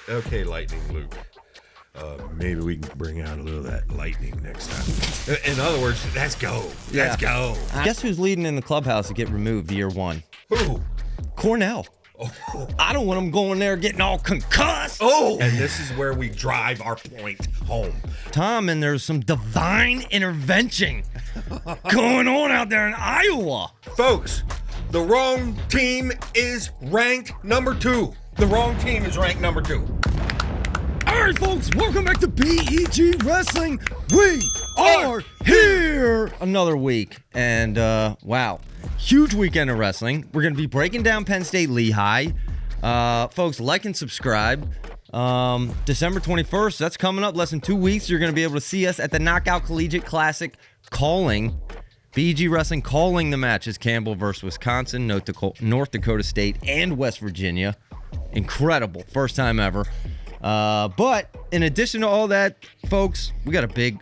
Okay, Lightning Luke. Maybe we can bring out a little of that lightning next time. In other words, let's go. Yeah. Let's go. Guess who's leading in the clubhouse to get removed year one? Who? Cornell. Oh. I don't want them going there getting all concussed. Oh, and this is where we drive our point home. Tom, and there's some divine intervention going on out there in Iowa. Folks, the wrong team is ranked number 2. The wrong team is ranked number 2. All right, folks, welcome back to PEG Wrestling. We are here another week, and wow, huge weekend of wrestling. We're going to be breaking down Penn State Lehigh. Folks, like and subscribe. December 21st, that's coming up, less than 2 weeks. You're going to be able to see us at the Knockout Collegiate Classic, calling PEG Wrestling, calling the matches Campbell versus Wisconsin, North Dakota State, and West Virginia. Incredible, first time ever. But in addition to all that, folks, we got a big,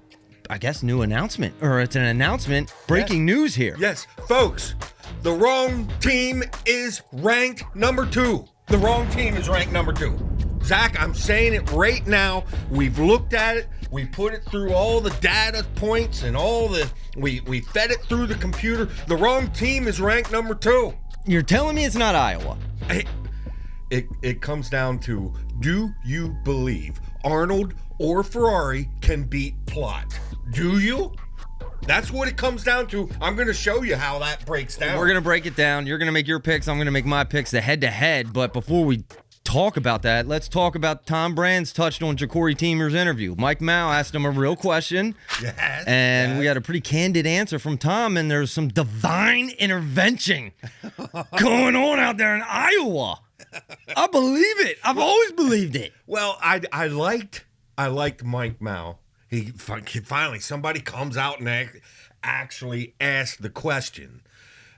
I guess, new announcement, or it's an announcement, breaking news here. Yes, folks, the wrong team is ranked number 2. The wrong team is ranked number 2. Zach, I'm saying it right now. We've looked at it. We put it through all the data points and we fed it through the computer. The wrong team is ranked number 2. You're telling me it's not Iowa? It comes down to, do you believe Arnold or Ferrari can beat Plot? Do you? That's what it comes down to. I'm going to show you how that breaks down. We're going to break it down. You're going to make your picks. I'm going to make my picks, the head-to-head. But before we talk about that, let's talk about Tom Brands touched on Jacori Teemer's interview. Mike Mao asked him a real question. Yes. And we got a pretty candid answer from Tom, and there's some divine intervention going on out there in Iowa. I believe it. I've always believed it. Well, I liked Mike Mao. He finally, somebody comes out and actually asked the question.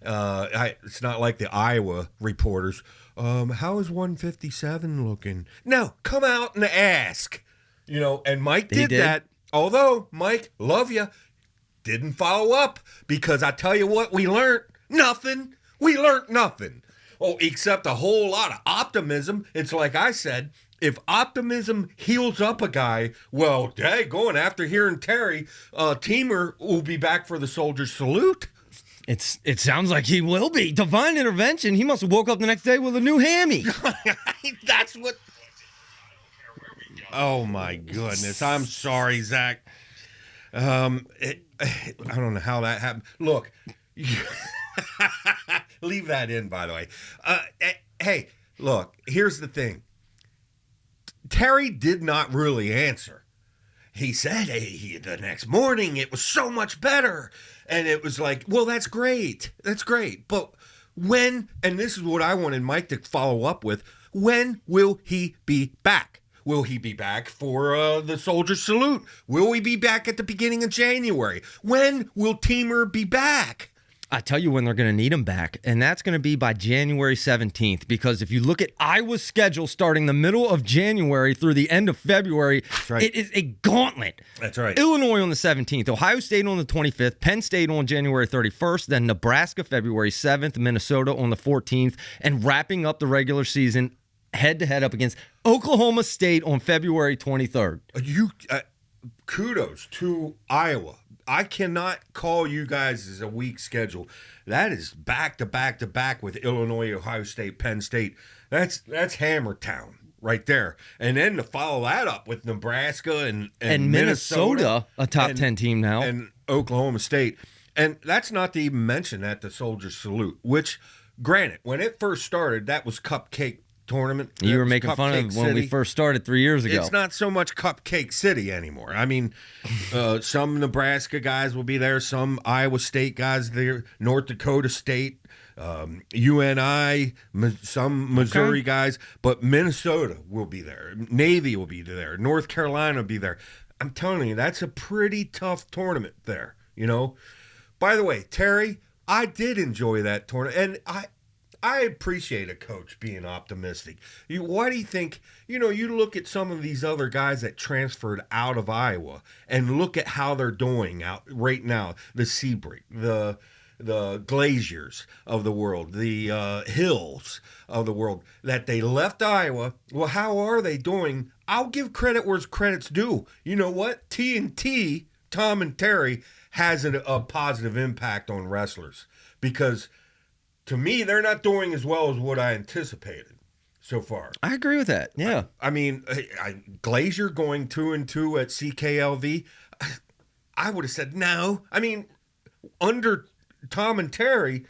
It's not like the Iowa reporters. How is 157 looking? No, come out and ask. And Mike did that. Although, Mike, love you, didn't follow up, because I tell you what, we learned nothing. We learned nothing. Oh, except a whole lot of optimism. It's like I said, if optimism heals up a guy, well, going after hearing Terry, Teemer will be back for the soldier's salute. It sounds like he will be. Divine intervention. He must have woke up the next day with a new hammy. That's what... Oh, my goodness. I'm sorry, Zach. I don't know how that happened. Look... Leave that in, by the way. Hey, look, here's the thing. Terry did not really answer. He said, the next morning it was so much better. And it was like, well, that's great. That's great. But when, and this is what I wanted Mike to follow up with, when will he be back? Will he be back for the soldier's salute? Will he be back at the beginning of January? When will Teemer be back? I tell you when they're going to need him back, and that's going to be by January 17th, because if you look at Iowa's schedule starting the middle of January through the end of February, right. It is a gauntlet. That's right. Illinois on the 17th, Ohio State on the 25th, Penn State on January 31st, then Nebraska February 7th, Minnesota on the 14th, and wrapping up the regular season head-to-head up against Oklahoma State on February 23rd. Kudos to Iowa. I cannot call you guys as a weak schedule. That is back to back to back with Illinois, Ohio State, Penn State. That's Hammer Town right there. And then to follow that up with Nebraska and Minnesota, a top 10 team now, and Oklahoma State. And that's not to even mention at the Soldier's Salute, which, granted, when it first started, that was Cupcake Tournament. You were making fun of when we first started 3 years ago. It's not so much Cupcake City anymore. I mean, some Nebraska guys will be there, some Iowa State guys there, North Dakota State, UNI, some Missouri guys, but Minnesota will be there. Navy will be there. North Carolina will be there. I'm telling you, that's a pretty tough tournament there, By the way, Terry, I did enjoy that tournament, and I appreciate a coach being optimistic. Why do you think, you look at some of these other guys that transferred out of Iowa and look at how they're doing out right now. The Seabreak, the Glaziers of the world, the Hills of the world, that they left Iowa. Well, how are they doing? I'll give credit where credit's due. You know what? T&T, Tom and Terry, has a positive impact on wrestlers because, to me, they're not doing as well as what I anticipated so far. I agree with that. Yeah. I mean, Glazier going 2-2 at CKLV, I would have said no. I mean, under Tom and Terry,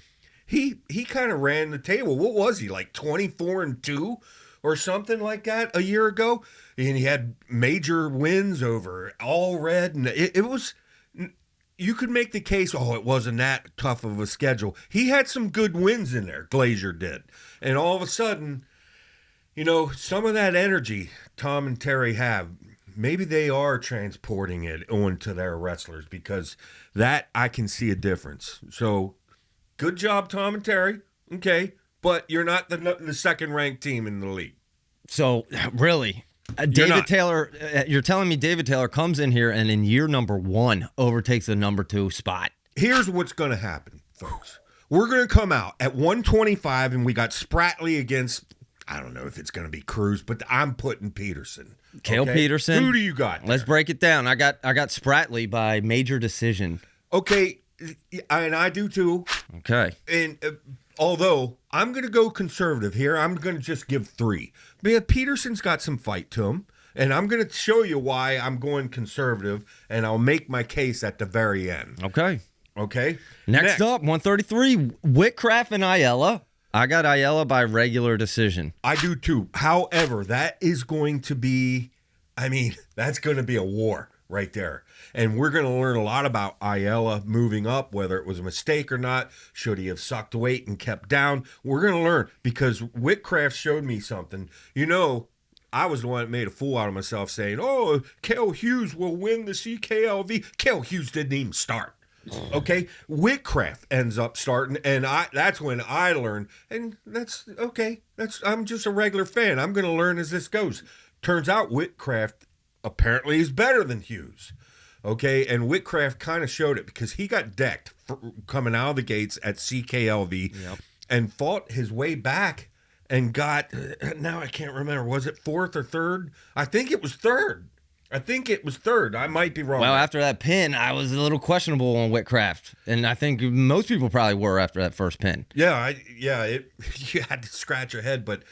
he kind of ran the table. What was he, like 24-2 or something like that a year ago? And he had major wins over All Red, and it was. You could make the case, it wasn't that tough of a schedule. He had some good wins in there, Glazier did. And all of a sudden, some of that energy Tom and Terry have, maybe they are transporting it onto their wrestlers, because that I can see a difference. So, good job, Tom and Terry. Okay, but you're not the second-ranked team in the league. So, really, David Taylor, you're telling me David Taylor comes in here and in year number 1 overtakes the number 2 spot. Here's what's going to happen, folks. We're going to come out at 125, and we got Spratley against, I don't know if it's going to be Cruz, but I'm putting Peterson. Cale Peterson. Who do you got there? Let's break it down. I got Spratley by major decision. Okay, and I do too. Okay. And although I'm going to go conservative here, I'm going to just give 3. But Peterson's got some fight to him, and I'm going to show you why I'm going conservative, and I'll make my case at the very end. Okay. Next up, 133, Whitcraft and Ayala. I got Ayala by regular decision. I do too. However, that is going to be, that's going to be a war right there. And we're going to learn a lot about Ayala moving up, whether it was a mistake or not. Should he have sucked weight and kept down? We're going to learn, because Whitcraft showed me something. I was the one that made a fool out of myself saying, Cale Hughes will win the CKLV. Cale Hughes didn't even start. Okay, Whitcraft ends up starting, and that's when I learned, and that's okay. I'm just a regular fan. I'm going to learn as this goes. Turns out Whitcraft apparently is better than Hughes. Okay, and Whitcraft kind of showed it, because he got decked coming out of the gates at CKLV and fought his way back and got, now I can't remember, was it 4th or 3rd? I think it was 3rd. I might be wrong. Well, after that pin, I was a little questionable on Whitcraft, and I think most people probably were after that first pin. Yeah, you had to scratch your head, but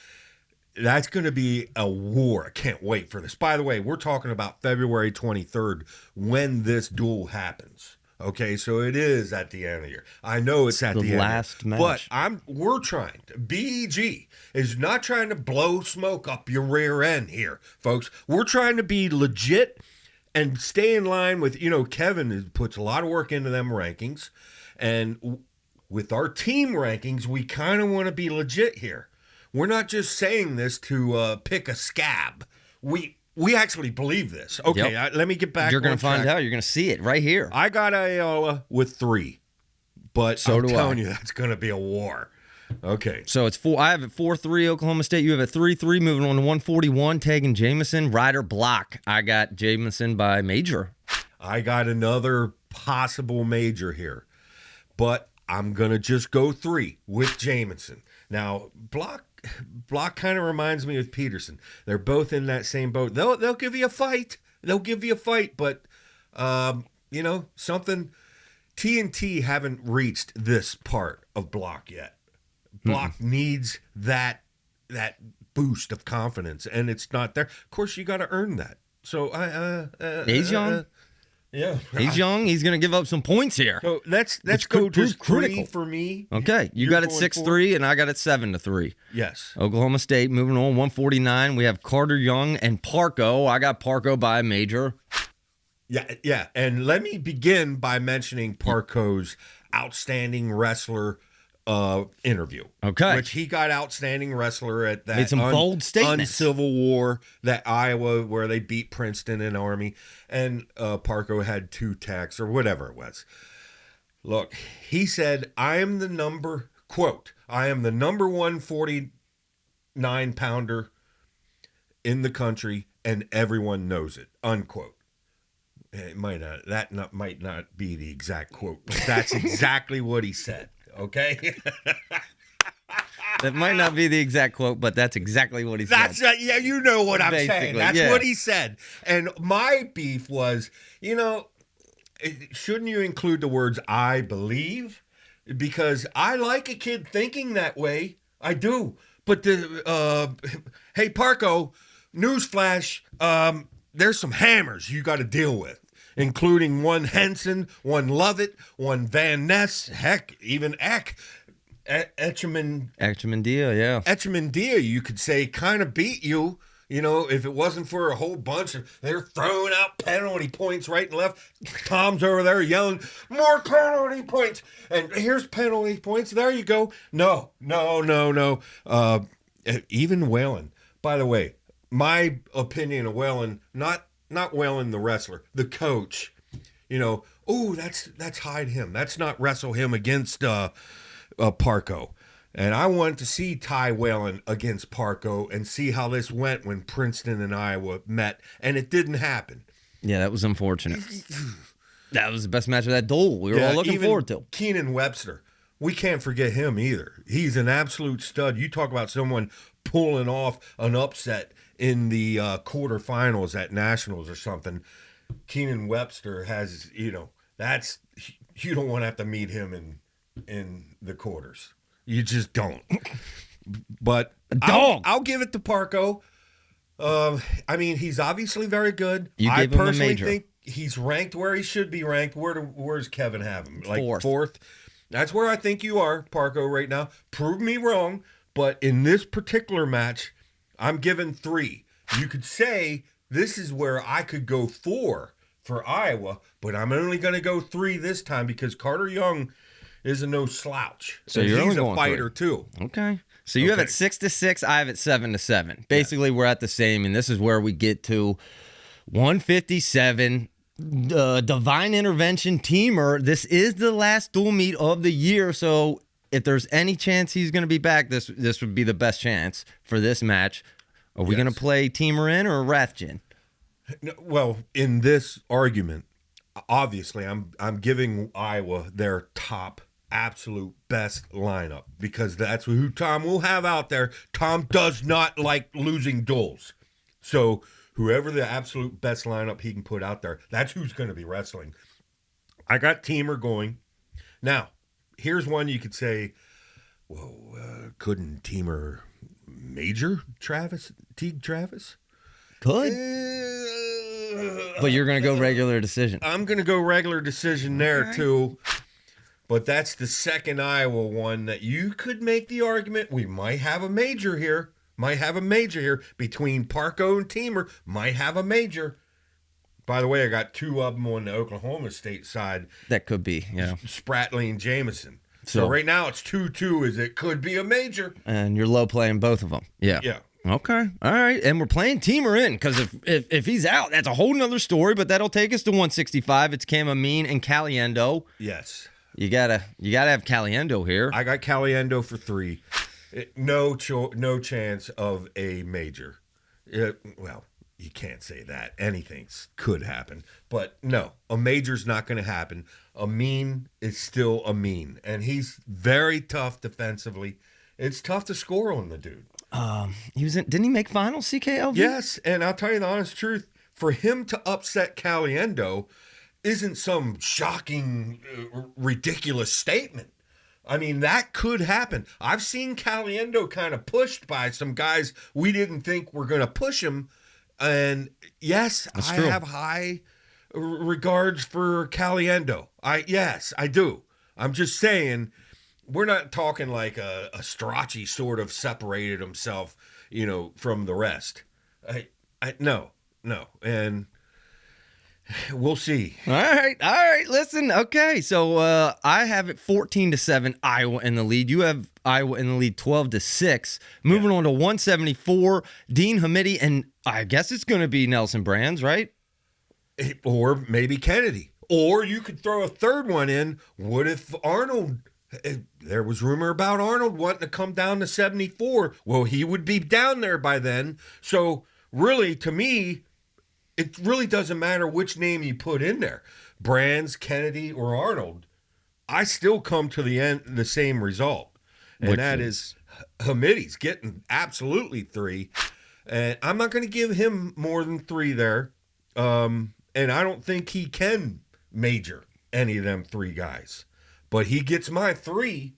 that's going to be a war. I can't wait for this. By the way, we're talking about February 23rd when this duel happens. Okay, so it is at the end of the year. I know it's at the end. Last match. But we're trying to. BEG is not trying to blow smoke up your rear end here, folks. We're trying to be legit and stay in line with, Kevin puts a lot of work into them rankings. And with our team rankings, we kind of want to be legit here. We're not just saying this to pick a scab. We actually believe this. Okay, let me get back. You're going to find out. You're going to see it right here. I got Ayala with 3, but I'm telling you, that's going to be a war. Okay. So it's 4. I have it 4-3 Oklahoma State. You have it 3-3. Moving on to 141, tagging Jamison. Ryder Block. I got Jamison by major. I got another possible major here, but I'm going to just go 3 with Jamison. Now, Block kind of reminds me of Peterson. They're both in that same boat. They'll give you a fight. But something. T&T haven't reached this part of Block yet. Block needs that boost of confidence, and it's not there. Of course, you got to earn that. So he's young. Yeah, he's young. He's going to give up some points here. So let's go just critical for me. Okay, you got it 6-3, and I got it 7-3. Yes. Oklahoma State moving on 149. We have Carter Young and Parco. I got Parco by a major. Yeah. And let me begin by mentioning Parco's outstanding wrestler interview. Okay. Which he got outstanding wrestler at that made some bold statements. Civil War, that Iowa where they beat Princeton and Army, and Parco had 2 tacks or whatever it was. Look, he said, I am the number 149-pounder in the country, and everyone knows it, unquote. It might not. Might not be the exact quote, but that's exactly what he said. Okay. That might not be the exact quote, but that's exactly what he said. Yeah, you know what I'm saying. Basically, That's yeah. what he said. And my beef was, shouldn't you include the words "I believe"? Because I like a kid thinking that way. I do. But hey, Parco, newsflash, there's some hammers you got to deal with, including one Henson, one Lovett, one Van Ness, heck, even Echemendia, yeah. Echemendia, you could say, kind of beat you. If it wasn't for a whole bunch of, they're throwing out penalty points right and left. Tom's over there yelling, more penalty points. And here's penalty points. There you go. No. Even Whalen. By the way, my opinion of Whalen, not Whalen the wrestler, the coach. Let's hide him. Let's not wrestle him against Parco. And I wanted to see Ty Whalen against Parco and see how this went when Princeton and Iowa met, and it didn't happen. Yeah, that was unfortunate. That was the best match of that duel. We were all looking forward to. Keenan Webster, we can't forget him either. He's an absolute stud. You talk about someone pulling off an upset in the quarterfinals at Nationals or something. Keenan Webster has, you don't want to have to meet him in the quarters. You just don't. But I'll give it to Parco. He's obviously very good. I personally think he's ranked where he should be ranked. Where's Kevin have him? Like fourth? That's where I think you are, Parco, right now. Prove me wrong, but in this particular match, I'm giving 3. You could say this is where I could go 4 for Iowa, but I'm only going to go 3 this time because Carter Young isn't no slouch. So he's a fighter too. Okay. So you have it 6-6. I have it 7-7. Basically, we're at the same, and this is where we get to 157. Divine Intervention Teemer. This is the last dual meet of the year. So if there's any chance he's going to be back, this would be the best chance for this match. Are we going to play Teemer in or Rathjen? No, well, in this argument, obviously, I'm giving Iowa their top absolute best lineup because that's who Tom will have out there. Tom does not like losing duels. So whoever the absolute best lineup he can put out there, that's who's going to be wrestling. I got Teemer going. Now, here's one you could say, well, couldn't Teemer major Teague Travis? Could. But you're going to go regular decision. I'm going to go regular decision there, too. But that's the second Iowa one that you could make the argument we might have a major here. Between Parco and Teemer. Might have a major. By the way, I got 2 of them on the Oklahoma State side. That could be, yeah. Spratley and Jamison. So right now it's 2-2 as it could be a major. And you're low playing both of them. Yeah. Yeah. Okay. All right. And we're playing Teemer in because if he's out, that's a whole nother story, but that'll take us to 165. It's Cam Amin and Caliendo. Yes. You gotta have Caliendo here. I got Caliendo for 3. No chance of a major. Well, you can't say that. Anything could happen. But no, a major's not going to happen. Amin is still Amin, and he's very tough defensively. It's tough to score on the dude. Didn't he make finals, CKLV? Yes, and I'll tell you the honest truth. For him to upset Caliendo isn't some shocking, ridiculous statement. I mean, that could happen. I've seen Caliendo kind of pushed by some guys we didn't think were going to push him. And yes, That's I true. have high regards for Caliendo. Yes, I do. I'm just saying, we're not talking like a Strachey sort of separated himself, from the rest. No. And we'll see. All right. Listen, okay. So I have it 14-7, Iowa in the lead. You have Iowa in the lead 12-6. Moving on to 174, Dean Hamidi, and I guess it's going to be Nelson Brands, right? Or maybe Kennedy. Or you could throw a third one in. What if Arnold? There was rumor about Arnold wanting to come down to 74. Well, he would be down there by then. So really, to me, it really doesn't matter which name you put in there, Brands, Kennedy, or Arnold. I still come to the same result, and Which that is Hamidi's getting absolutely 3, and I'm not going to give him more than 3 there, and I don't think he can major any of them 3 guys, but he gets my 3.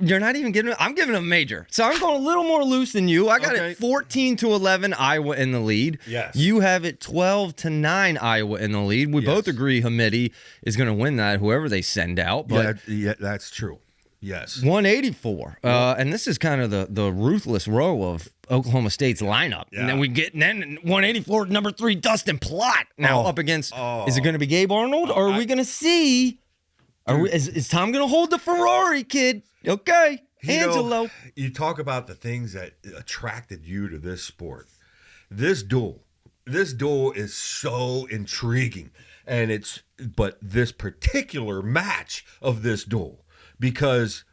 You're not even giving. I'm giving him a major, so I'm going a little more loose than you. I got it 14-11, Iowa in the lead. Yes. You have it 12-9, Iowa in the lead. We both agree Hamidi is going to win that, whoever they send out. But yeah, that's true. Yes. 184, and this is kind of the ruthless row of Oklahoma State's lineup. Yeah. And then we get 184, number 3, Dustin Plott. Now up against. Is it going to be Gabe Arnold, or are we going to see? Is Tom going to hold the Ferrari, kid? Okay, Angelo. You talk about the things that attracted you to this sport. This duel is so intriguing, but this particular match of this duel, because,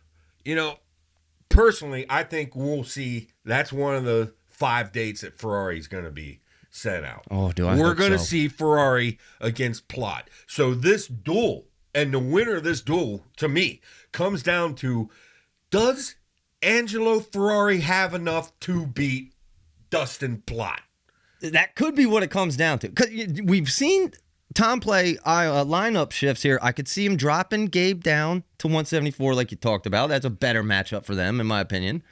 personally, I think we'll see. That's one of the 5 dates that Ferrari's going to be sent out. Oh, do I? We're going to see Ferrari against Plott. So this duel. And the winner of this duel, to me, comes down to, does Angelo Ferrari have enough to beat Dustin Plott? That could be what it comes down to. 'Cause we've seen Tom play lineup shifts here. I could see him dropping Gabe down to 174 like you talked about. That's a better matchup for them, in my opinion.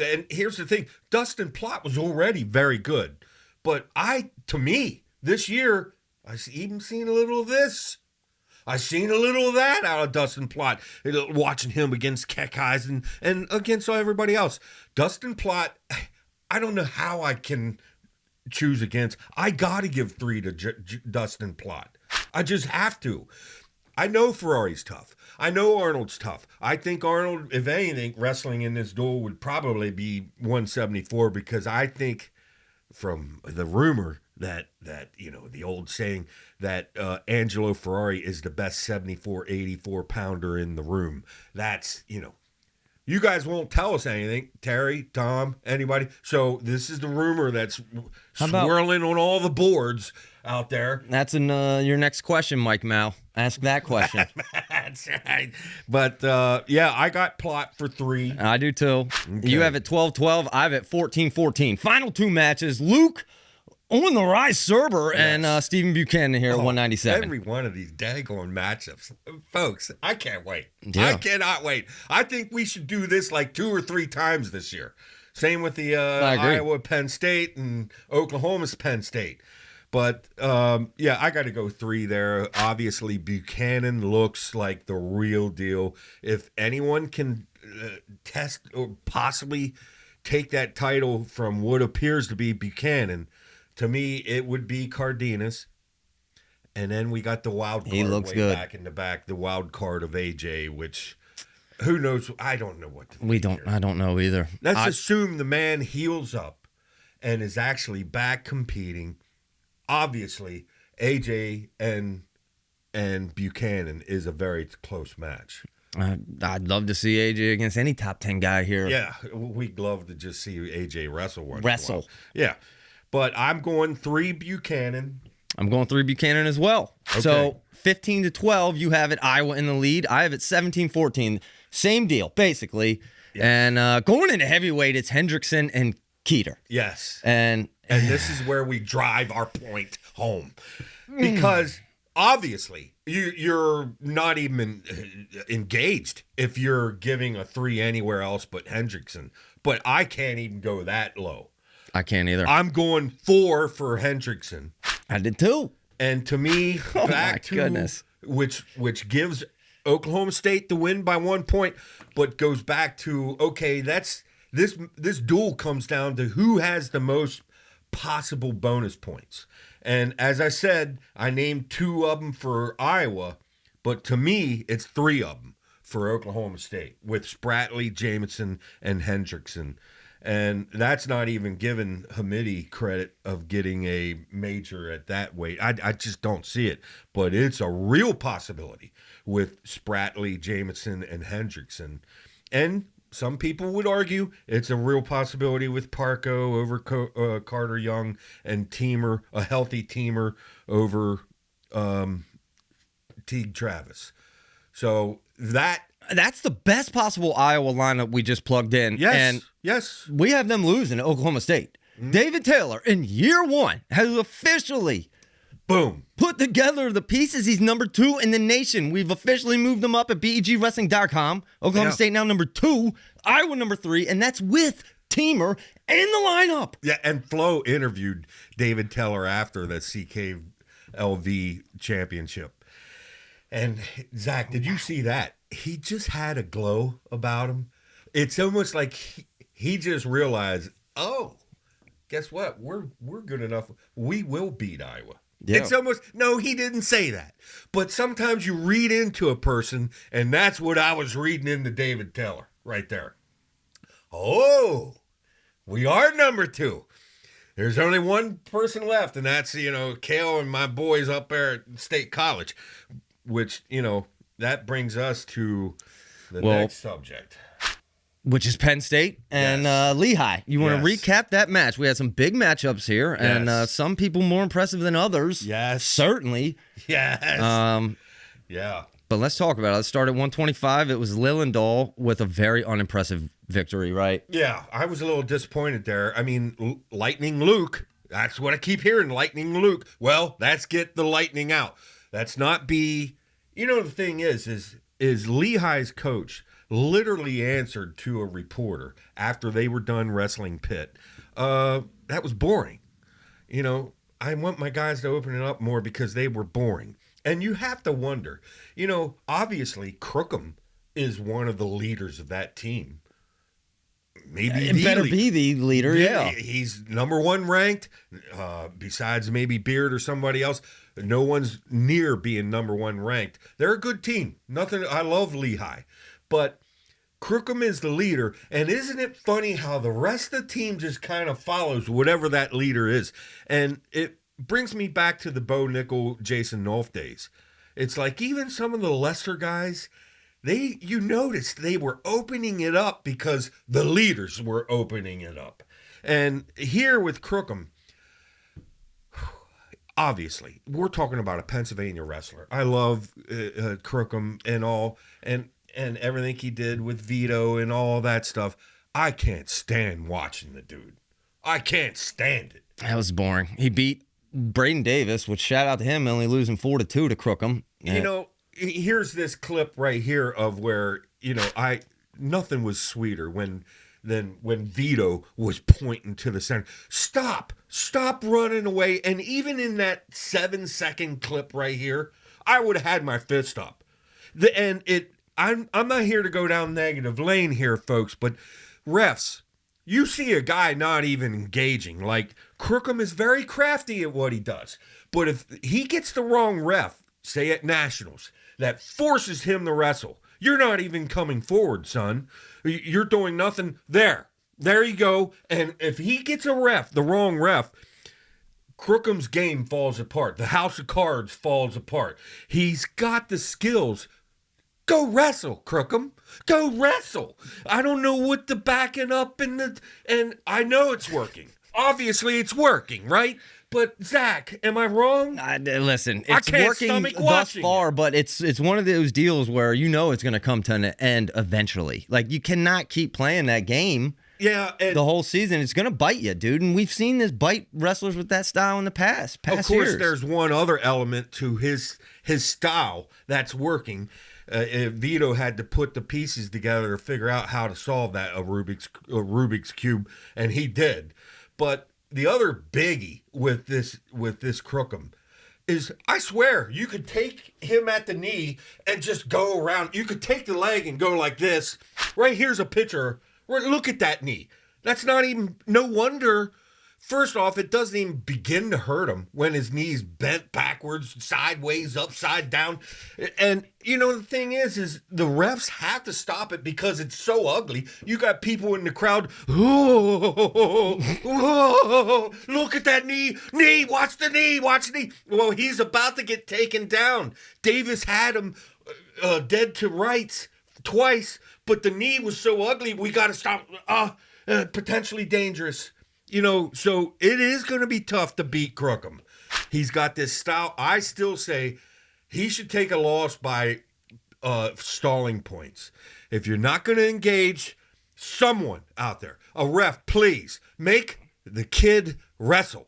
And here's the thing. Dustin Plott was already very good. But to me, this year, I've even seen a little of this. I've seen a little of that out of Dustin Plott, watching him against Keckheis and against everybody else. Dustin Plott, I don't know how I can choose against. I got to give 3 to Dustin Plott. I just have to. I know Ferrari's tough. I know Arnold's tough. I think Arnold, if anything, wrestling in this duel would probably be 174, because I think from the rumor that the old saying that Angelo Ferrari is the best 74, 84 pounder in the room. That's, you guys won't tell us anything, Terry, Tom, anybody. So this is the rumor that's swirling on all the boards out there. That's in your next question, Mike Mao. Ask that question. That's right. But, I got Plott for 3. I do too. Okay. You have it 12-12. I have it 14-14. Final 2 matches. Luke on the rise, Serber, and Stephen Buchanan here at 197. Every one of these daggone matchups. Folks, I can't wait. Yeah. I cannot wait. I think we should do this like 2 or 3 times this year. Same with the Iowa Penn State and Oklahoma's Penn State. But, I got to go 3 there. Obviously, Buchanan looks like the real deal. If anyone can test or possibly take that title from what appears to be Buchanan, to me, it would be Cardenas. And then we got the wild card. He looks good. Back in the back, the wild card of AJ, which who knows? I don't know what to think here. I don't know either. Let's assume the man heals up and is actually back competing. Obviously, AJ and Buchanan is a very close match. I'd love to see AJ against any top 10 guy here. Yeah, we'd love to just see AJ wrestle once. Wrestle. Yeah. But I'm going 3 Buchanan. I'm going 3 Buchanan as well. Okay. So 15-12, you have it Iowa in the lead. I have it 17-14. Same deal, basically. Yes. And going into heavyweight, it's Hendrickson and Keeter. Yes. And this is where we drive our point home. Because obviously you're not even engaged if you're giving a 3 anywhere else but Hendrickson. But I can't even go that low. I can't either. I'm going 4 for Hendrickson. I did too. And to me, Goodness. which gives Oklahoma State the win by 1 point, but goes back to, okay, that's this duel comes down to who has the most possible bonus points. And as I said, I named 2 of them for Iowa, but to me, it's 3 of them for Oklahoma State with Spratley, Jamison, and Hendrickson. And that's not even giving Hamidi credit of getting a major at that weight. I just don't see it. But it's a real possibility with Spratley, Jamison, and Hendrickson. And some people would argue it's a real possibility with Parco over Carter Young and Teemer, a healthy Teemer over Teague Travis. So that's the best possible Iowa lineup we just plugged in. Yes, and yes. We have them losing to Oklahoma State. David Taylor, in year one, has officially put together the pieces. He's number 2 in the nation. We've officially moved him up at begwrestling.com. Oklahoma State now number 2, Iowa number 3, and that's with Teemer in the lineup. Yeah, and Flo interviewed David Taylor after the CKLV championship. And Zach, did you see that? He just had a glow about him. It's almost like he just realized, oh, guess what? We're good enough. We will beat Iowa. Yeah. It's almost, no, he didn't say that. But sometimes you read into a person, and that's what I was reading into David Taylor right there. Oh, we are number 2. There's only one person left, and that's, Kale and my boys up there at State College, which, that brings us to the next subject. Which is Penn State and Lehigh. You want to recap that match? We had some big matchups here, and some people more impressive than others. Yes. Certainly. Yes. Yeah. But let's talk about it. Let's start at 125. It was Lillendahl with a very unimpressive victory, right? Yeah, I was a little disappointed there. I mean, Lightning Luke, that's what I keep hearing, Lightning Luke. Well, let's get the lightning out. That's not be, the thing is Lehigh's coach literally answered to a reporter after they were done wrestling Pitt. That was boring. I want my guys to open it up more because they were boring. And you have to wonder, obviously Crookham is one of the leaders of that team. Maybe it better be the leader, yeah. He's number 1 ranked, besides maybe Beard or somebody else. No one's near being number 1 ranked. They're a good team. I love Lehigh. But Crookham is the leader, and isn't it funny how the rest of the team just kind of follows whatever that leader is? And it brings me back to the Bo Nickel, Jason Nolf days. It's like even some of the lesser guys, you noticed they were opening it up because the leaders were opening it up. And here with Crookham, obviously, we're talking about a Pennsylvania wrestler. I love Crookham and all, and everything he did with Vito and all that stuff. I can't stand watching the dude. I can't stand it. That was boring. He beat Braden Davis, which shout out to him, only losing 4-2 to Crookham. Here's this clip right here of where, nothing was sweeter than when Vito was pointing to the center. Stop running away. And even in that 7-second clip right here, I would have had my fist up. I'm not here to go down negative lane here, folks, but refs, you see a guy not even engaging. Like, Crookham is very crafty at what he does. But if he gets the wrong ref, say at Nationals, that forces him to wrestle, you're not even coming forward, son. You're doing nothing. There you go. And if he gets the wrong ref, Crookham's game falls apart. The house of cards falls apart. He's got the skills. Go wrestle, Crookham. Go wrestle. I don't know what the backing up and I know it's working. Obviously, it's working, right? But Zach, am I wrong? Listen, it's working thus far, but it's one of those deals where it's going to come to an end eventually. Like, you cannot keep playing that game. Yeah, the whole season. It's going to bite you, dude. And we've seen this bite wrestlers with that style in the past Of course, years. There's one other element to his style that's working. Vito had to put the pieces together to figure out how to solve that a Rubik's Cube, and he did. But the other biggie with this Crookham is, I swear, you could take him at the knee and just go around. You could take the leg and go like this. Right here's a picture. Look at that knee. That's not even, no wonder. First off, it doesn't even begin to hurt him when his knee's bent backwards, sideways, upside down. And, the thing is the refs have to stop it because it's so ugly. You got people in the crowd, look at that knee, watch the knee. Well, he's about to get taken down. Davis had him dead to rights twice, but the knee was so ugly, we got to stop. Potentially dangerous. So it is going to be tough to beat Crookham. He's got this style. I still say he should take a loss by stalling points. If you're not going to engage someone out there, a ref, please make the kid wrestle.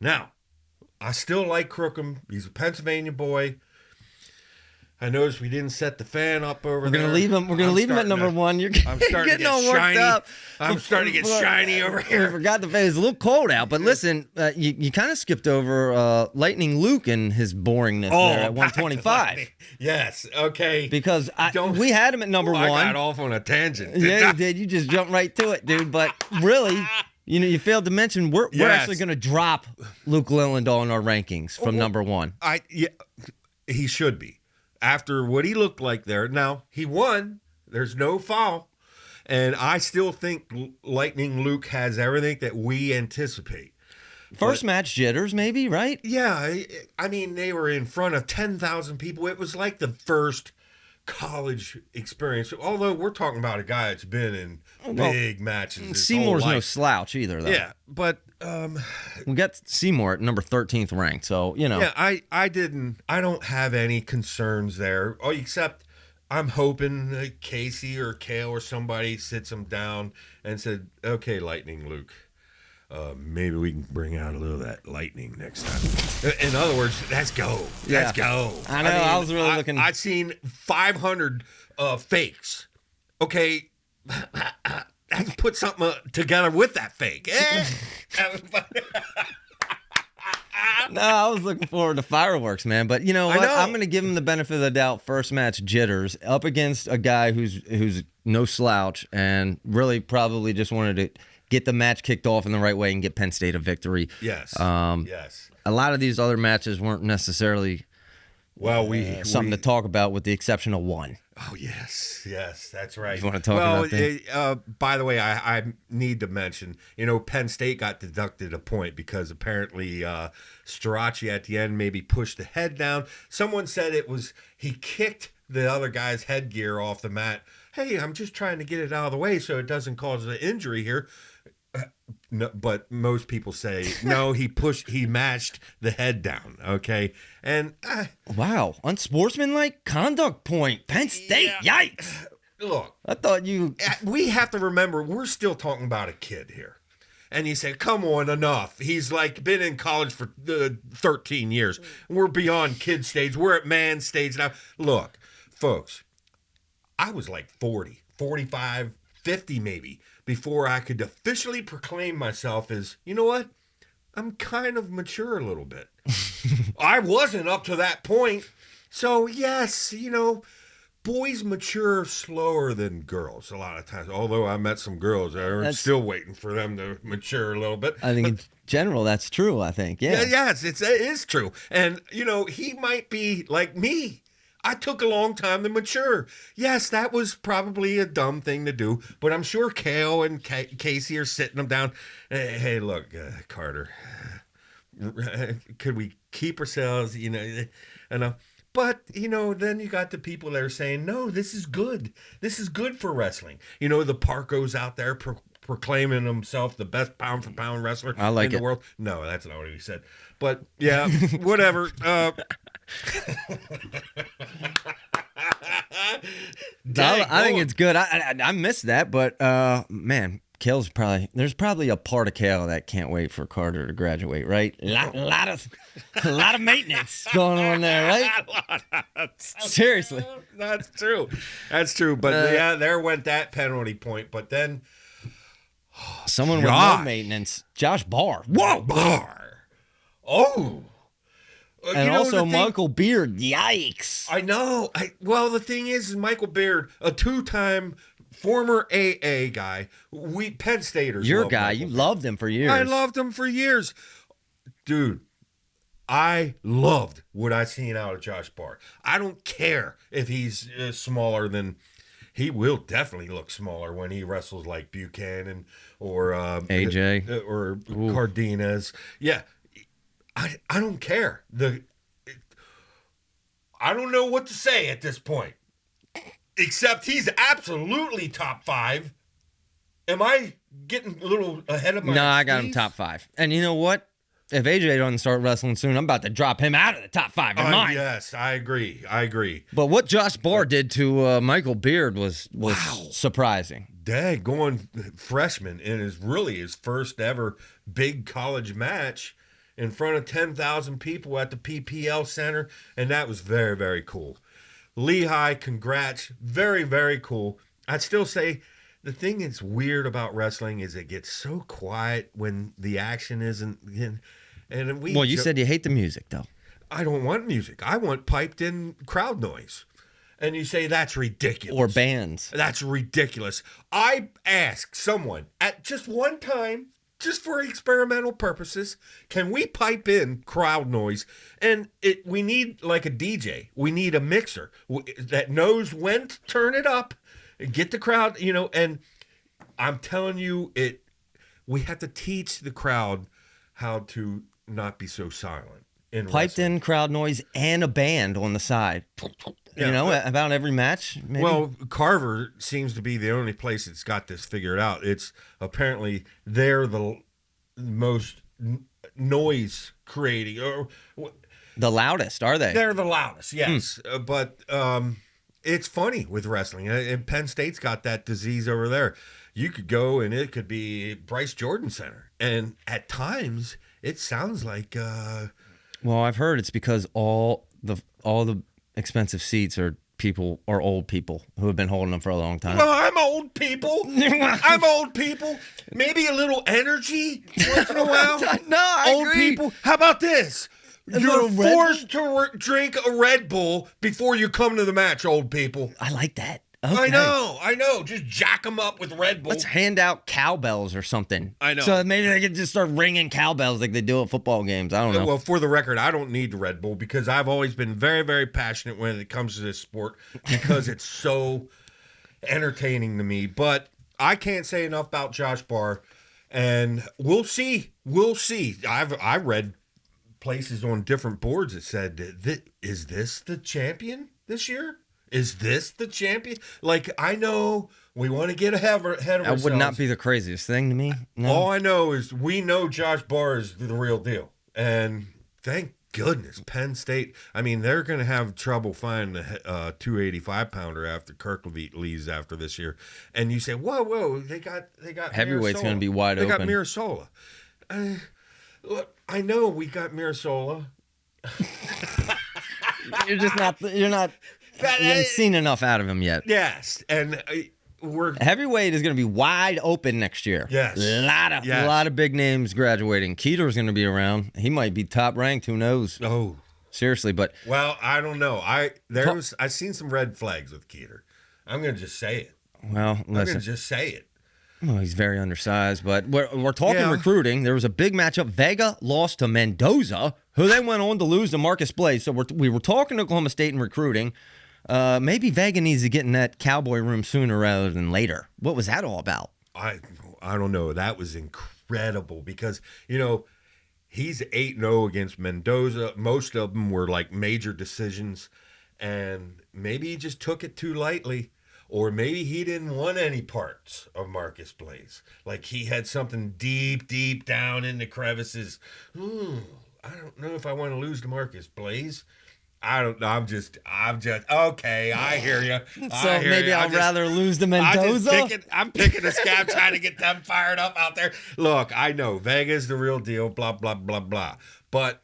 Now, I still like Crookham. He's a Pennsylvania boy. I noticed we didn't set the fan up over there. We're gonna leave him at number 1. I'm starting to get all shiny. worked up. I'm starting to get shiny over We here. forgot the fan. It's a little cold out, but listen, you kind of skipped over Lightning Luke and his boringness there at 125. Yes. Okay. Because we had him at number 1. I got off on a tangent. Yeah, you did. You just jumped right to it, dude. But really, you failed to mention we're actually going to drop Luke Lillendahl in our rankings from number 1. He should be. After what he looked like there. Now, he won. There's no foul. And I still think Lightning Luke has everything that we anticipate. First match jitters, maybe, right? Yeah. I mean, they were in front of 10,000 people. It was like the first college experience. Although we're talking about a guy that's been in big matches. Seymour's no slouch either, though. Yeah, but we got Seymour at number 13th ranked, so Yeah, I don't have any concerns there, except I'm hoping Casey or Kale or somebody sits him down and said, "Okay, Lightning Luke, maybe we can bring out a little of that lightning next time." In other words, let's go. Yeah. Let's go. I know. I was really looking. I've seen 500 fakes. Okay. I can put something together with that fake. No, I was looking forward to fireworks, man. But you know what? I'm going to give him the benefit of the doubt. First match jitters up against a guy who's no slouch and really probably just wanted to get the match kicked off in the right way and get Penn State a victory. Yes. Yes. A lot of these other matches weren't necessarily something to talk about, with the exception of one. Oh, yes, that's right. You want to talk about that? By the way, I need to mention, Penn State got deducted a point because apparently Strachey at the end maybe pushed the head down. Someone said he kicked the other guy's headgear off the mat. Hey, I'm just trying to get it out of the way so it doesn't cause an injury here. No, but most people say no. He mashed the head down. Okay, and wow, unsportsmanlike conduct point. Penn State, yeah. Yikes! Look, I thought we have to remember we're still talking about a kid here, and you say, "Come on, enough." He's been in college for 13 years. We're beyond kid stage. We're at man stage now. Look, folks, I was like 40, 45, 50 maybe before I could officially proclaim myself as, you know what? I'm kind of mature a little bit. I wasn't up to that point. So, yes, boys mature slower than girls a lot of times. Although I met some girls that are still waiting for them to mature a little bit. I think in general that's true, I think. Yeah. Yes, it is true. And, he might be like me. I took a long time to mature. Yes, that was probably a dumb thing to do, but I'm sure Kale and Casey are sitting them down. Hey, look, Carter, could we keep ourselves, But, then you got the people that are saying, no, this is good. This is good for wrestling. The Parco's out there proclaiming himself the best pound-for-pound wrestler in the world. No, that's not what he said. But, yeah, whatever. I think it's good. I missed that, but man, Kale's there's probably a part of Kale that can't wait for Carter to graduate, right? A lot of maintenance going on there, right? Seriously, that's true. But there went that penalty point. But then someone with no maintenance, Josh Barr. Whoa, Barr. Oh. And also Michael Beard. Yikes. I know. Well, the thing is Michael Beard, a 2-time former AA guy. We Penn Staters. Your guy. You loved him for years. I loved him for years. Dude, I loved what I seen out of Josh Barr. I don't care if he's smaller than... He will definitely look smaller when he wrestles like Buchanan or... AJ. Or Cardenas. Yeah. I don't care. I don't know what to say at this point. Except he's absolutely top 5. Am I getting a little ahead of my No, I got him skis? top 5. And you know what? If AJ doesn't start wrestling soon, I'm about to drop him out of the top 5 in mine. Yes, I agree. But what Josh Barr did to Michael Beard was surprising. Dang, going freshman in his first ever big college match in front of 10,000 people at the PPL Center, and that was very, very cool. Lehigh, congrats. Very, very cool. I'd still say the thing that's weird about wrestling is it gets so quiet when the action isn't in. And Well, you said you hate the music, though. I don't want music. I want piped-in crowd noise. And you say that's ridiculous. Or bands. That's ridiculous. I asked someone at just one time, just for experimental purposes, can we pipe in crowd noise? And we need like a DJ. We need a mixer that knows when to turn it up, get the crowd, and I'm telling you, we have to teach the crowd how to not be so silent. Piped in crowd noise and a band on the side. About every match. Maybe? Well, Carver seems to be the only place that's got this figured out. It's apparently they're the most noise creating, or the loudest, are they? They're the loudest, yes. But it's funny with wrestling, and Penn State's got that disease over there. You could go and it could be Bryce Jordan Center, and at times it sounds like. Well, I've heard it's because all the expensive seats are old people who have been holding them for a long time. Well, I'm old people. Maybe a little energy once in a while. No, I old agree. people. How about this? You're forced to drink a Red Bull before you come to the match, old people. I like that. Okay. I know. Just jack them up with Red Bull. Let's hand out cowbells or something. I know. So maybe they could just start ringing cowbells like they do at football games. I don't know. Well, for the record, I don't need the Red Bull because I've always been very, very passionate when it comes to this sport because it's so entertaining to me. But I can't say enough about Josh Barr, and we'll see. I read places on different boards that said, "Is this the champion this year? Is this the champion?" Like, I know we want to get ahead of ourselves. That would not be the craziest thing to me. No. All I know is we know Josh Barr is the real deal. And thank goodness Penn State, I mean, they're going to have trouble finding a 285-pounder after Kirklevitt leaves after this year. And you say, whoa, they got Heavyweight's going to be wide open. They open. got Mirasola. Look, I know we got Mirasola. You're not you haven't seen enough out of him yet. Yes, and heavyweight is going to be wide open next year. Yes, a lot of big names graduating. Keeter's going to be around. He might be top ranked. Who knows? Oh, seriously, but I don't know. I've seen some red flags with Keeter. I'm going to just say it. Well, listen. I'm going to just say it. Well, he's very undersized, but we're talking recruiting. There was a big matchup. Vega lost to Mendoza, who then went on to lose to Marcus Blaze. So we were talking Oklahoma State in recruiting. Maybe Vega needs to get in that cowboy room sooner rather than later. What was that all about? I don't know. That was incredible because, he's 8-0 against Mendoza. Most of them were like major decisions, and maybe he just took it too lightly. Or maybe he didn't want any parts of Marcus Blaze. Like he had something deep, deep down in the crevices. I don't know if I want to lose to Marcus Blaze. I don't know. I'm just okay. I hear you. So maybe I'd rather lose to Mendoza. I'm picking a scab trying to get them fired up out there. Look, I know Vega's the real deal. Blah blah blah blah. But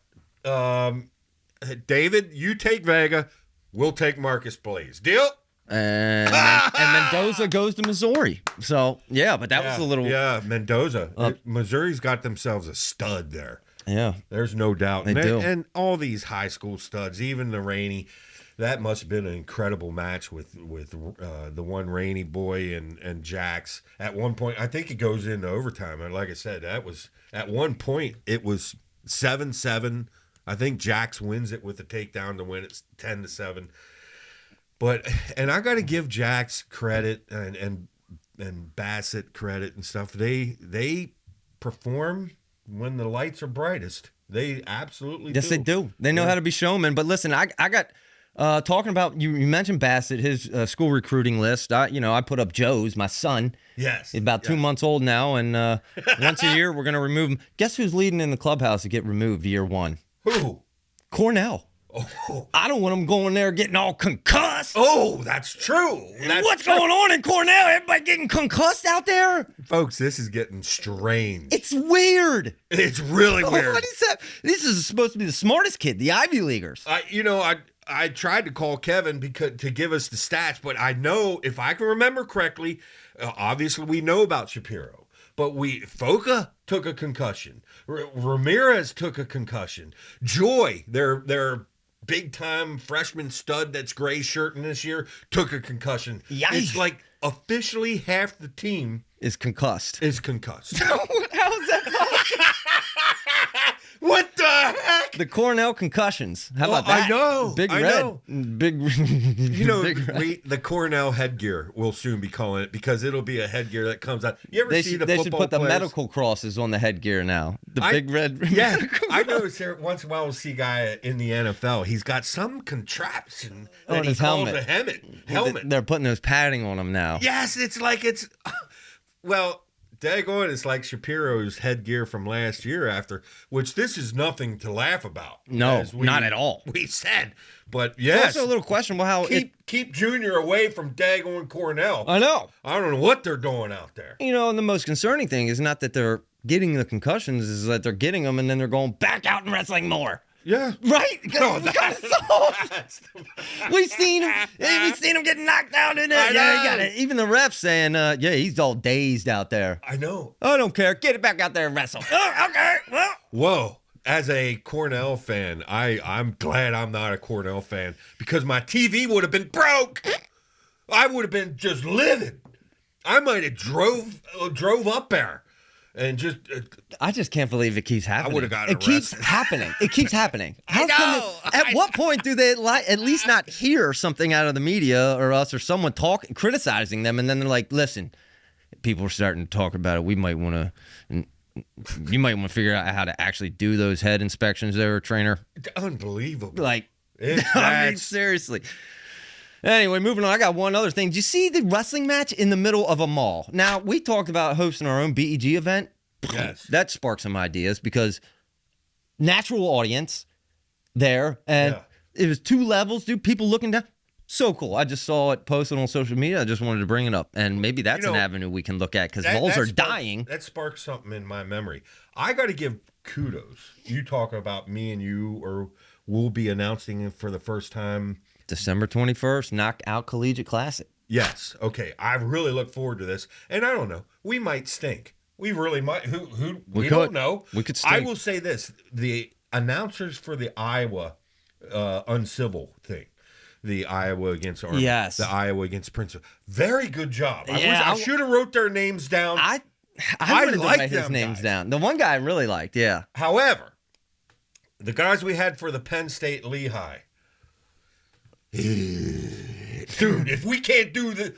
David, you take Vega. We'll take Marcus Blaze. Deal. And Mendoza goes to Missouri. So but that was a little Mendoza. Missouri's got themselves a stud there. Yeah, there's no doubt. They do. And all these high school studs, even the Rainey, that must have been an incredible match with the one Rainey boy and Jax. At one point, I think it goes into overtime. And like I said, that was at one point it was 7-7. I think Jax wins it with a takedown to win it 10-7. And I got to give Jax credit and Bassett credit and stuff. They perform when the lights are brightest. They absolutely do. Yes, they do. They know how to be showmen. But listen, I got Talking about you mentioned Bassett, his school recruiting list. I put up Joe's, my son. Yes. He's about 2 months old now, and once a year we're gonna remove him. Guess who's leading in the clubhouse to get removed year one? Who? Cornell. Oh. I don't want him going there getting all concussed. Oh, that's true. What's going on in Cornell? Everybody getting concussed out there? Folks, this is getting strange. It's weird. It's really weird. What is that? This is supposed to be the smartest kid, the Ivy Leaguers. I tried to call Kevin to give us the stats, but I know, if I can remember correctly, obviously we know about Shapiro, but Foca took a concussion. Ramirez took a concussion. Joy, their big-time freshman stud that's gray shirting this year, took a concussion. Yikes. It's like officially half the team is concussed. How is that possible? What the heck? The Cornell concussions. How about that? I know. Big I red. know. Big. Big red. The Cornell headgear, we'll soon be calling it, because it'll be a headgear that comes out. You ever They see the should football put the players? medical crosses on the headgear now. The big red. Yeah, I notice there once in a while we'll see a guy in the NFL. He's got some contraption that On he his calls helmet. a helmet. They're putting those padding on him now. Yes, well, daggone, it's like Shapiro's headgear from last year which this is nothing to laugh about. No, not at all. We said, but It's yes. also a little questionable how Keep Junior away from daggone Cornell. I know. I don't know what they're doing out there. And the most concerning thing is not that they're getting the concussions, is that they're getting them and then they're going back out and wrestling more. Yeah. Right? No, We've seen him getting knocked out in it. I know. You got it. Even the ref saying, he's all dazed out there. I know. I don't care. Get it back out there and wrestle. Okay. Well. Whoa. As a Cornell fan, I'm glad I'm not a Cornell fan, because my TV would have been broke. I would have been just livid. I might have drove up there and just. I just can't believe it keeps happening. I would have got It arrested. keeps happening. It keeps happening. I know. At what point do they at least not hear something out of the media or us or someone criticizing them, and then they're like, listen, people are starting to talk about it. You might want to figure out how to actually do those head inspections there, trainer. Unbelievable. Like, seriously. Anyway, moving on. I got one other thing. Did you see the wrestling match in the middle of a mall? Now, we talked about hosting our own BEG event. Yes. That sparked some ideas because natural audience there, and it was 2 levels, dude. People looking down. So cool. I just saw it posted on social media. I just wanted to bring it up. And maybe that's an avenue we can look at, because malls are dying. That sparked something in my memory. I got to give kudos. You talk about me and you, or we'll be announcing it for the first time. December 21st, Knockout Collegiate Classic. Yes. Okay. I really look forward to this. And I don't know. We might stink. We really might. We don't know. We could stink. I will say this. The announcers for the Iowa uncivil thing. The Iowa against Army. Yes. The Iowa against Princeton. Very good job. Yeah, I should have wrote their names down. I wanted to write his names down. The one guy I really liked, yeah. However, the guys we had for the Penn State Lehigh. Dude, if we can't do the...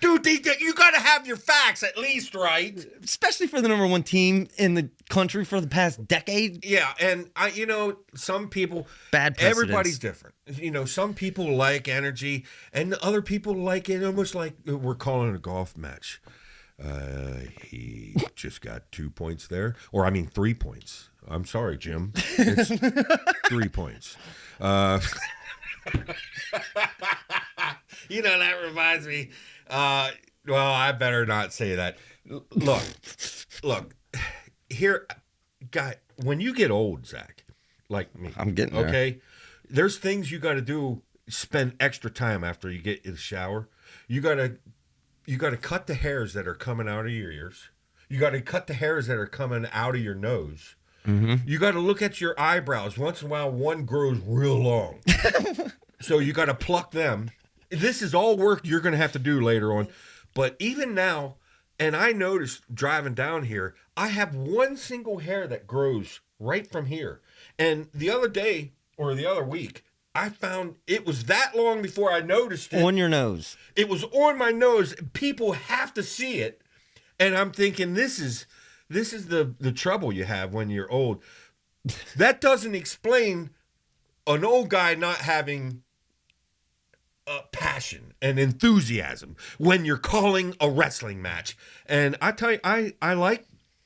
Dude, you got to have your facts at least, right? Especially for the number 1 team in the country for the past decade. Yeah, and some people... Bad precedents. Everybody's different. Some people like energy, and other people like it almost like we're calling it a golf match. He just got 2 points there. Or, 3 points. I'm sorry, Jim. It's 3 points. That reminds me. Well, I better not say that. Look. Here, guy. When you get old, Zach, like me, I'm getting there. Okay. There's things you got to do. Spend extra time after you get in the shower. You got to cut the hairs that are coming out of your ears. You got to cut the hairs that are coming out of your nose. Mm-hmm. You got to look at your eyebrows. Once in a while, one grows real long. So you got to pluck them. This is all work you're going to have to do later on. But even now, and I noticed driving down here, I have one single hair that grows right from here. And the other day, or the other week, I found it was that long before I noticed it. On your nose. It was on my nose. People have to see it. And I'm thinking, this is the trouble you have when you're old. That doesn't explain an old guy not having passion and enthusiasm when you're calling a wrestling match. And I tell you, I like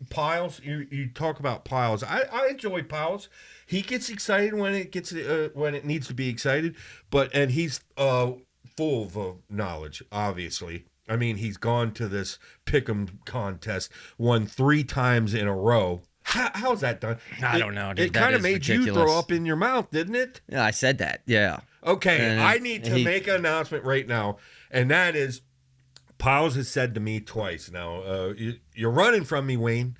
Pyles. You talk about Pyles. I enjoy Pyles. He gets excited when it needs to be excited, and he's full of knowledge, obviously. I mean, he's gone to this pick'em contest, won 3 times in a row. How's that done? I don't know, dude. It kind of made you throw up in your mouth, didn't it? Yeah, I said that. Yeah. Okay, I need to make an announcement right now, and that is, Pyles has said to me twice now, you're running from me, Wayne.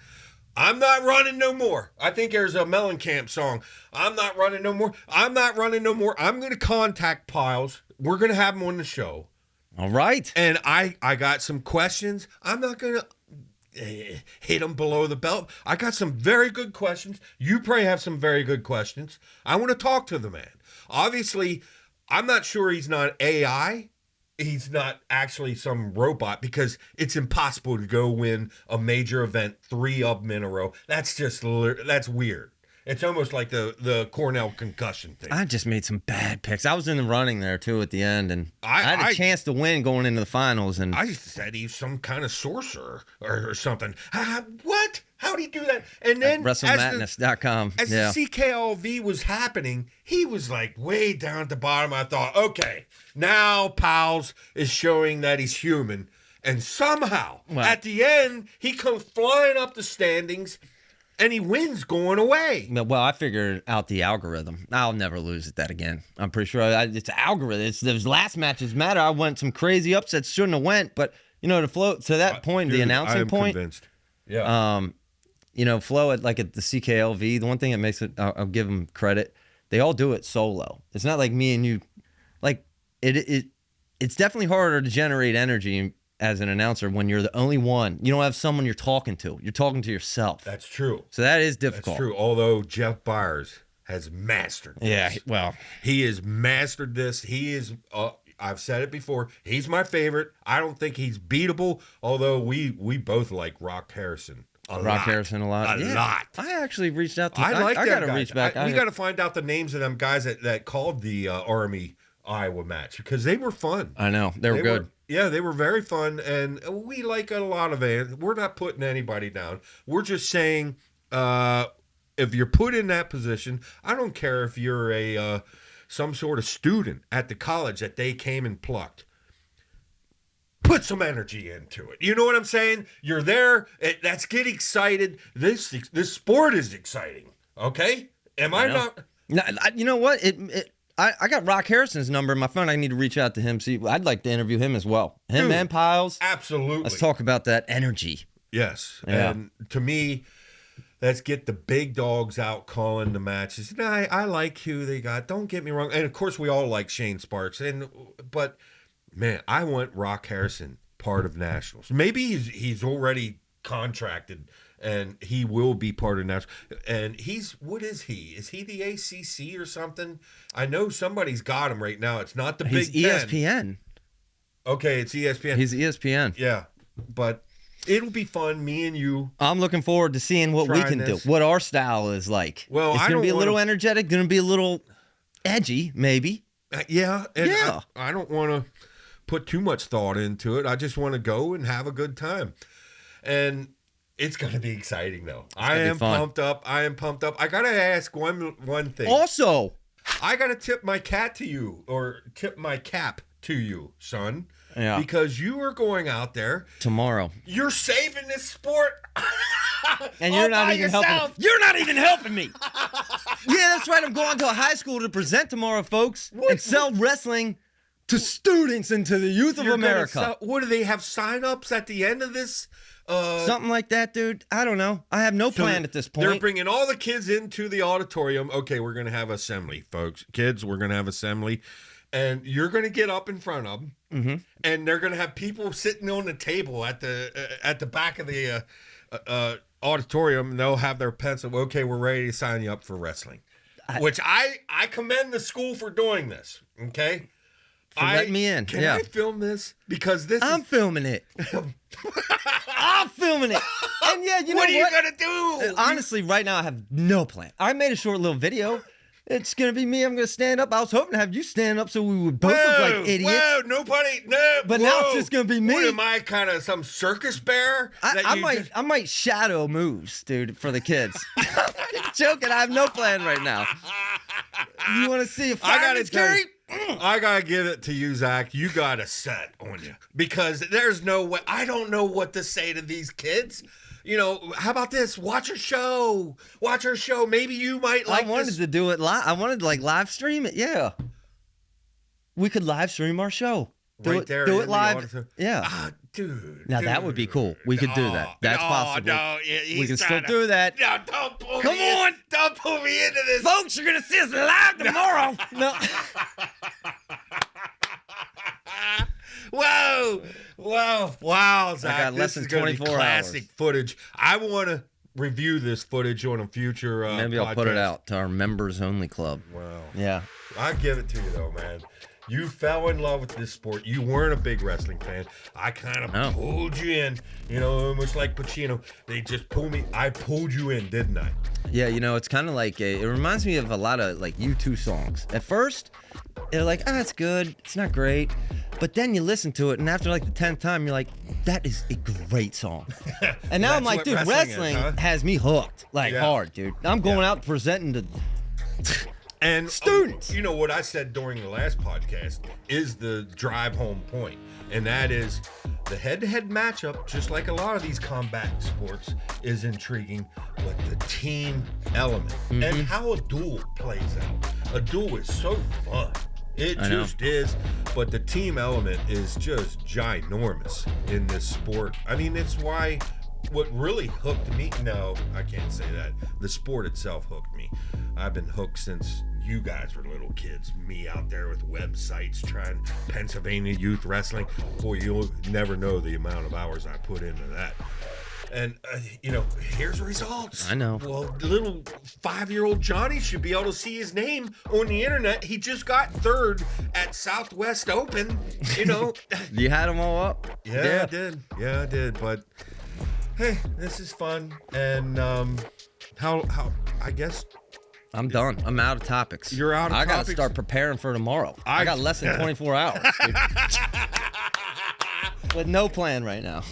I'm not running no more. I think there's a Mellencamp song. I'm not running no more. I'm not running no more. I'm going to contact Pyles. We're going to have him on the show. All right. And I got some questions. I'm not going to hit him below the belt. I got some very good questions. You probably have some very good questions. I want to talk to the man. Obviously, I'm not sure he's not AI. He's not actually some robot, because it's impossible to go win a major event 3 of them in a row. That's weird. It's almost like the Cornell concussion thing. I just made some bad picks. I was in the running there too at the end, and I had a chance to win going into the finals. And I said he's some kind of sorcerer or something. What? How do you do that? And then WrestleMadness.com. As the CKLV was happening, he was like way down at the bottom. I thought, okay, now Pyles is showing that he's human. And somehow, at the end, he comes flying up the standings, and he wins going away. Well, I figured out the algorithm. I'll never lose at that again. I'm pretty sure it's an algorithm. Those last matches matter. I went some crazy upsets, shouldn't have went, but to flow to that point, the announcing point. Convinced. Yeah. Flow at the CKLV. The one thing that makes it, I'll give them credit. They all do it solo. It's not like me and you. Like it's definitely harder to generate energy as an announcer when you're the only one. You don't have someone you're talking to. You're talking to yourself. That's true. So that is difficult. That's true. Although Jeff Byers has mastered this. Yeah, well. He has mastered this. He is, I've said it before, he's my favorite. I don't think he's beatable, although we both like Rock Harrison a lot. Harrison a lot. A lot. I actually reached out to I like I them got to reach back. we got to find out the names of them guys that called the Army Iowa match, because they were fun. I know. They were good. They were very fun, and we like a lot of it. We're not putting anybody down. We're just saying, if you're put in that position, I don't care if you're a some sort of student at the college that they came and plucked. Put some energy into it. You know what I'm saying? You're there. Let's get excited. This sport is exciting. Okay? Am I not? No, you know what? I got Rock Harrison's number in my phone. I need to reach out to him. See, I'd like to interview him as well. Him and Pyles. Absolutely. Let's talk about that energy. Yes. Yeah. And to me, let's get the big dogs out calling the matches. And I like who they got. Don't get me wrong. And of course, we all like Shane Sparks. But man, I want Rock Harrison part of Nationals. Maybe he's already contracted, and he will be part of Nationals. And what is he? Is he the ACC or something? I know somebody's got him right now. It's not the Big Ten. ESPN. Okay, it's ESPN. He's ESPN. Yeah, but it'll be fun, me and you. I'm looking forward to seeing what we can do, what our style is like. Well, it's going to be a little energetic, going to be a little edgy, maybe. Yeah, and I don't want to put too much thought into it. I just want to go and have a good time. And it's going to be exciting, though. I am pumped up. I got to ask one thing. Also, I got to tip my cap to you, son. Yeah. Because you are going out there tomorrow. You're saving this sport. And you're not even helping. You're not even helping me. Yeah, that's right. I'm going to a high school to present tomorrow, folks, and sell wrestling to students and to the youth of America. What do they have sign-ups at the end of this? Something like that, dude. I don't know. I have no plan at this point. They're bringing all the kids into the auditorium. Okay, we're going to have assembly, folks. Kids, we're going to have assembly. And you're going to get up in front of them. Mm-hmm. And they're going to have people sitting on the table at the back of the auditorium. And they'll have their pencil. Okay, we're ready to sign you up for wrestling. Which I commend the school for doing this. Okay? Let me in. Can I film this? Because I'm filming it. I'm filming it. And yeah, you know what? What are you going to do? Honestly, right now I have no plan. I made a short little video. It's gonna be me. I'm gonna stand up. I was hoping to have you stand up so we would both look like idiots. Whoa, nobody. No, but now it's just gonna be me. What am I, kind of some circus bear? I might shadow moves, dude, for the kids. I'm joking. I have no plan right now. You want to see a fireman's carry? I gotta give it to you, Zach. You got a set on you because there's no way. I don't know what to say to these kids. You know, how about this? Watch our show. Watch our show. Maybe you might like. I wanted to do it live. I wanted to live stream it. Yeah, we could live stream our show. Do it live. Yeah, dude. Now that would be cool. We could do that. That's possible. No, we can still do that. No, don't pull Come me on. Don't pull me into this. Folks, you're going to see us live tomorrow. No. Wow, Zach. I got less than 24 classic hours. footage. I want to review this footage on a future Maybe I'll put it out to our members only club. Wow. Yeah. I give it to you though, man. You fell in love with this sport. You weren't a big wrestling fan. I kind of pulled you in, you know, almost like Pacino. They just pulled me. I pulled you in, didn't I? Yeah, you know, it's kind of like it reminds me of a lot of like U2 songs. At first, they're like, it's good. It's not great. But then you listen to it, and after like the 10th time, you're like, that is a great song. And now I'm like, dude, wrestling has me hooked hard, dude. I'm going out presenting to and students. You know what I said during the last podcast is the drive home point, and that is the head-to-head matchup, just like a lot of these combat sports, is intriguing, but the team element and how a duel plays out. A duel is so fun. It just is, but the team element is just ginormous in this sport. I mean, it's why what really hooked me, no, I can't say that. The sport itself hooked me. I've been hooked since you guys were little kids. Me out there with websites trying Pennsylvania youth wrestling. Boy, you'll never know the amount of hours I put into that. And, you know, here's results. I know. Well, little 5-year-old Johnny should be able to see his name on the internet. He just got third at Southwest Open, you know. You had them all up? Yeah, I did. Yeah, I did. But, hey, this is fun. And how I guess... I'm done. I'm out of topics. You're out of topics? I got to start preparing for tomorrow. I got less than 24 hours, dude. With no plan right now.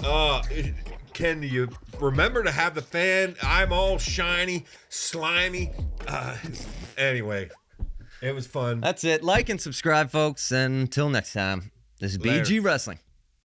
Can you remember to have the fan? I'm all shiny, slimy. Anyway, it was fun. That's it. Like and subscribe, folks. And until next time, this is BG Wrestling.